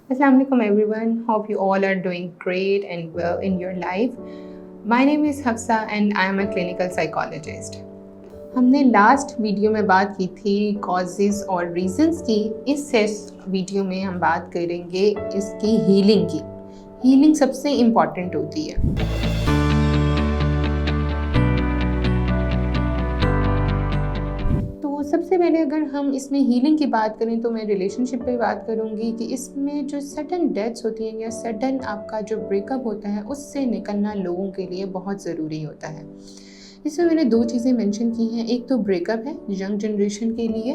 Assalamualaikum everyone. Hope you all are doing great and well in your life. My name is Hafsa and I am a clinical psychologist. हमने last video में बात की थी causes और reasons की। इस video में हम बात करेंगे इसकी हीलिंग की। हीलिंग सबसे इम्पॉर्टेंट होती है। तो सबसे पहले अगर हम इसमें हीलिंग की बात करें तो मैं रिलेशनशिप पे बात करूँगी कि इसमें जो सडन डेथ्स होती हैं या सडन आपका जो ब्रेकअप होता है उससे निकलना लोगों के लिए बहुत ज़रूरी होता है। इसमें मैंने 2 चीज़ें मेंशन की हैं। एक तो ब्रेकअप है यंग जनरेशन के लिए।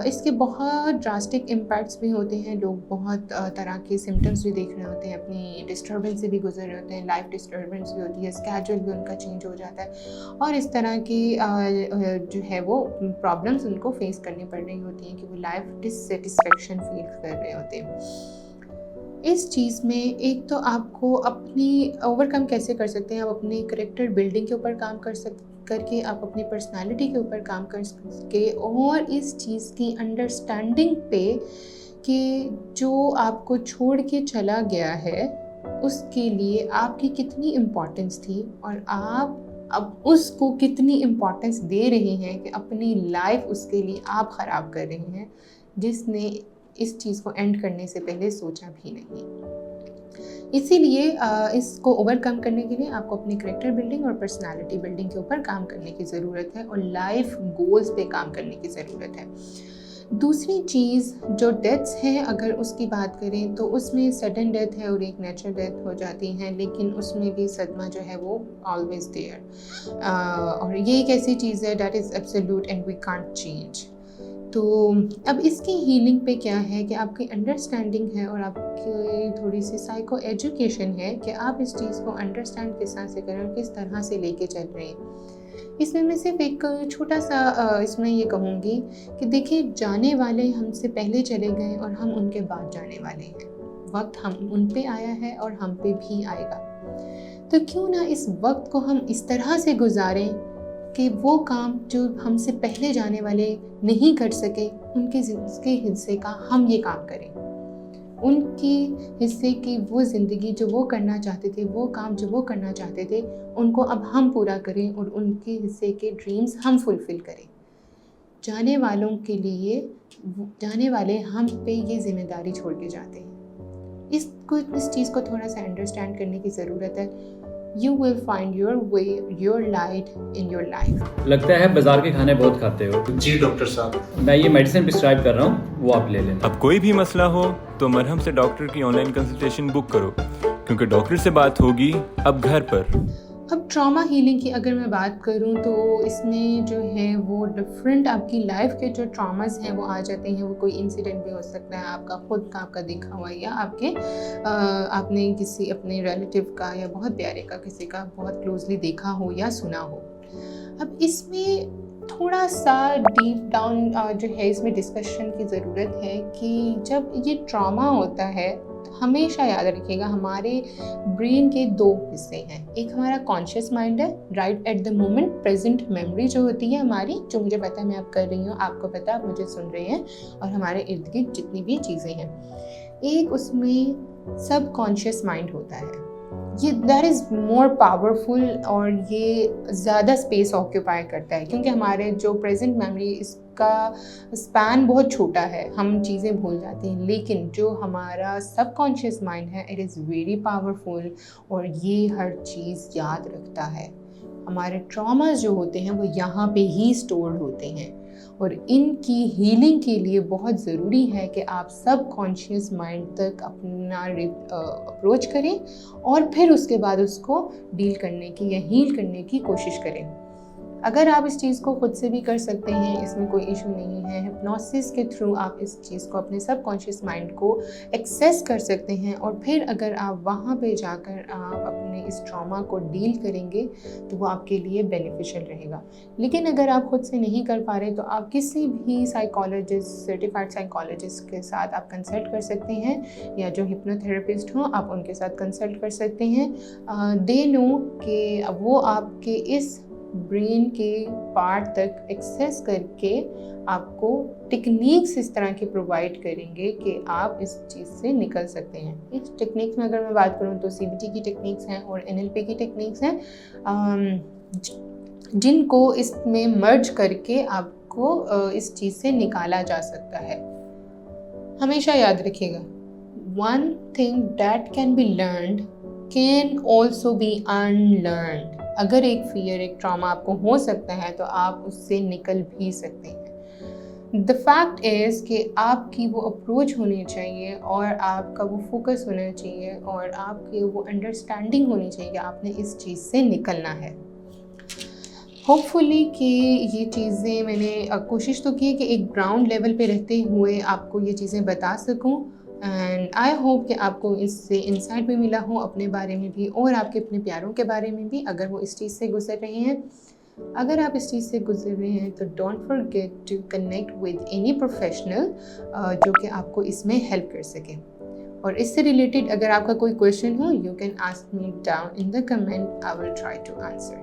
इसके बहुत ड्रास्टिक इम्पैक्ट्स भी होते हैं। लोग बहुत तरह के सिम्टम्स भी देख रहे होते हैं, अपनी डिस्टर्बेंस से भी गुजर रहे होते हैं, लाइफ डिस्टर्बेंस भी होती है, स्केड्यूल भी उनका चेंज हो जाता है और इस तरह की जो है वो प्रॉब्लम्स उनको फेस करनी पड़ रही होती हैं कि वो लाइफ डिससेटिस्फेक्शन फील कर रहे होते हैं। इस चीज़ में एक तो आपको अपनी ओवरकम कैसे कर सकते हैं, आप अपने करेक्टर बिल्डिंग के ऊपर काम करके आप अपनी पर्सनालिटी के ऊपर काम कर सके और इस चीज़ की अंडरस्टैंडिंग पे कि जो आपको छोड़ के चला गया है उसके लिए आपकी कितनी इम्पोर्टेंस थी और आप अब उसको कितनी इम्पोर्टेंस दे रहे हैं कि अपनी लाइफ उसके लिए आप ख़राब कर रहे हैं, जिसने इस चीज़ को एंड करने से पहले सोचा भी नहीं। इसीलिए इसको ओवरकम करने के लिए आपको अपनी करेक्टर बिल्डिंग और पर्सनालिटी बिल्डिंग के ऊपर काम करने की ज़रूरत है और लाइफ गोल्स पे काम करने की ज़रूरत है। दूसरी चीज़ जो डेथ्स हैं अगर उसकी बात करें तो उसमें सडन डेथ है और एक नेचुरल डेथ हो जाती हैं, लेकिन उसमें भी सदमा जो है वो ऑलवेज देयर और ये एक ऐसी चीज़ है that is absolute and we can't change. तो अब इसकी हीलिंग पे क्या है कि आपकी अंडरस्टैंडिंग है और आपकी थोड़ी सी साइको एजुकेशन है कि आप इस चीज़ को अंडरस्टैंड किस तरह से करें और किस तरह से लेके चल रहे हैं। इसमें मैं सिर्फ एक छोटा सा इसमें ये कहूँगी कि देखिए, जाने वाले हमसे पहले चले गए और हम उनके बाद जाने वाले हैं। वक्त हम उन पे आया है और हम पे भी आएगा, तो क्यों ना इस वक्त को हम इस तरह से गुजारें कि वो काम जो हमसे पहले जाने वाले नहीं कर सके उनके हिस्से का हम ये काम करें। उनकी हिस्से की वो ज़िंदगी जो वो करना चाहते थे, वो काम जो वो करना चाहते थे, उनको अब हम पूरा करें और उनके हिस्से के ड्रीम्स हम फुलफ़िल करें। जाने वालों के लिए जाने वाले हम पे ये ज़िम्मेदारी छोड़ के जाते हैं। इस चीज़ को थोड़ा सा अंडरस्टैंड करने की ज़रूरत है। You will find your way, your light in your life. लगता है बाजार के खाने बहुत खाते हो। जी डॉक्टर साहब, मैं ये मेडिसिन प्रिस्क्राइब कर रहा हूँ, वो आप ले लेना। अब कोई भी मसला हो तो मरहम से डॉक्टर की ऑनलाइन कंसल्टेशन बुक करो, क्योंकि डॉक्टर से बात होगी अब घर पर। अब ट्रॉमा हीलिंग की अगर मैं बात करूं तो इसमें जो है वो डिफरेंट आपकी लाइफ के जो ट्रॉमास हैं वो आ जाते हैं। वो कोई इंसिडेंट भी हो सकता है, आपका खुद का, आपका देखा हुआ, या आपने किसी अपने रिलेटिव का या बहुत प्यारे का किसी का बहुत क्लोजली देखा हो या सुना हो। अब इसमें थोड़ा सा डीप डाउन जो है इसमें डिस्कशन की ज़रूरत है कि जब ये ट्रॉमा होता है हमेशा याद रखिएगा हमारे ब्रेन के 2 हिस्से हैं। एक हमारा कॉन्शियस माइंड है, right at the moment present memory जो होती है हमारी, जो मुझे पता है मैं अब कर रही हूँ, आपको पता है आप मुझे सुन रहे हैं, और हमारे इर्द गिर्द जितनी भी चीज़ें हैं। एक उसमें सब कॉन्शियस माइंड होता है, ये दैट इज़ मोर पावरफुल और ये ज़्यादा स्पेस ऑक्यूपाई करता है क्योंकि हमारे जो प्रेजेंट मेमोरी इसका स्पैन बहुत छोटा है, हम चीज़ें भूल जाते हैं। लेकिन जो हमारा सबकॉन्शियस माइंड है इट इज़ वेरी पावरफुल और ये हर चीज़ याद रखता है। हमारे ट्रॉमास जो होते हैं वो यहाँ पे ही स्टोर्ड होते हैं और इनकी हीलिंग के लिए बहुत ज़रूरी है कि आप सब कॉन्शियस माइंड तक अपना अप्रोच करें और फिर उसके बाद उसको डील करने की या हील करने की कोशिश करें। अगर आप इस चीज़ को खुद से भी कर सकते हैं, इसमें कोई इशू नहीं है। हिप्नोसिस के थ्रू आप इस चीज़ को, अपने सबकॉन्शियस माइंड को एक्सेस कर सकते हैं और फिर अगर आप वहाँ पे जाकर आप अपने इस ट्रॉमा को डील करेंगे तो वो आपके लिए बेनिफिशियल रहेगा। लेकिन अगर आप खुद से नहीं कर पा रहे तो आप किसी भी साइकोलॉजिस्ट, सर्टिफाइड साइकोलॉजिस्ट के साथ आप कंसल्ट कर सकते हैं या जो हिप्नोथेरेपिस्ट हों आप उनके साथ कंसल्ट कर सकते हैं। दे नो कि वो आपके इस ब्रेन के पार्ट तक एक्सेस करके आपको टेक्निक्स इस तरह के प्रोवाइड करेंगे कि आप इस चीज़ से निकल सकते हैं। इस टेक्निक्स में अगर मैं बात करूं तो CBT की टेक्निक्स हैं और NLP की टेक्निक्स हैं, जिनको इसमें मर्ज करके आपको इस चीज़ से निकाला जा सकता है। हमेशा याद रखिएगा, one thing that can be learned can also be unlearned। अगर एक फियर, एक ट्रॉमा आपको हो सकता है तो आप उससे निकल भी सकते हैं। द फैक्ट इज़ कि आपकी वो अप्रोच होनी चाहिए और आपका वो फोकस होना चाहिए और आपकी वो अंडरस्टैंडिंग होनी चाहिए कि आपने इस चीज़ से निकलना है। होपफुली कि ये चीज़ें मैंने कोशिश तो की है कि एक ग्राउंड लेवल पे रहते हुए आपको ये चीज़ें बता सकूं, एंड आई होप कि आपको इससे इंसाइट भी मिला हो अपने बारे में भी और आपके अपने प्यारों के बारे में भी, अगर वो इस चीज़ से गुजर रहे हैं। अगर आप इस चीज़ से गुजर रहे हैं तो don't forget to connect with any professional जो कि आपको इसमें हेल्प कर सके। और इससे रिलेटेड अगर आपका कोई क्वेश्चन हो, you can ask me down in the comment, I will try to answer.